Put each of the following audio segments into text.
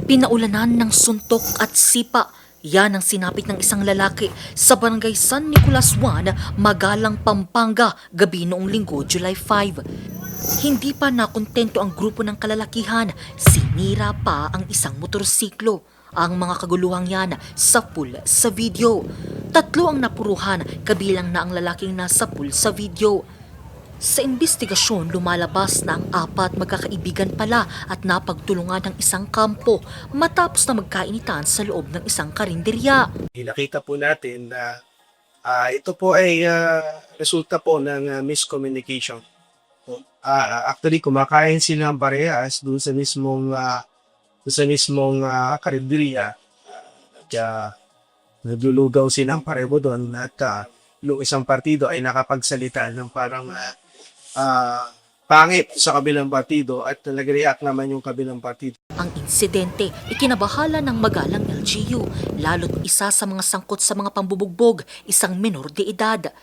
Pinaulanan ng suntok at sipa. Yan ang sinapit ng isang lalaki sa barangay San Nicolas 1, Magalang, Pampanga, gabi noong linggo, July 5. Hindi pa nakontento ang grupo ng kalalakihan, sinira pa ang isang motorsiklo. Ang mga kaguluhang yan sa pool sa video. 3 ang napuruhan, kabilang na ang lalaking nasa pool sa video. Sa imbestigasyon, lumalabas na ang 4 magkakaibigan pala at napagtulungan ng isang kampo matapos na magkainitan sa loob ng isang karinderya. Nakita po natin na ito po ay resulta po ng miscommunication. Actually, kumakain silang parehas doon sa mismong karinderya. Kaya naglulugaw silang pareho doon at yung isang partido ay nakapagsalita ng parang pangit sa kabilang partido at nag-react naman yung kabilang partido. Ang insidente, ikinabahala ng Magalang LGU, lalo't isa sa mga sangkot sa mga pambubugbog, isang menor de edad.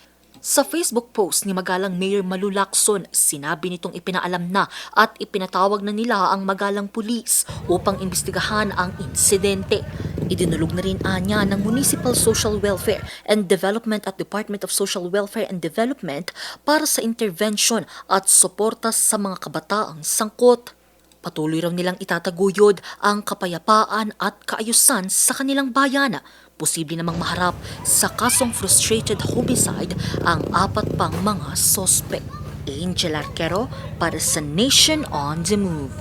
Sa Facebook post ni Magalang Mayor Malu Lacson, sinabi nitong ipinaalam na at ipinatawag na nila ang Magalang Police upang imbestigahan ang insidente. Idinulog na rin anya ng Municipal Social Welfare and Development at Department of Social Welfare and Development para sa intervention at suporta sa mga kabataang sangkot. Patuloy raw nilang itataguyod ang kapayapaan at kaayusan sa kanilang bayan. Posible namang maharap sa kasong frustrated homicide ang 4 pang mga sospek. Angel Arquero para sa Nation on the Move.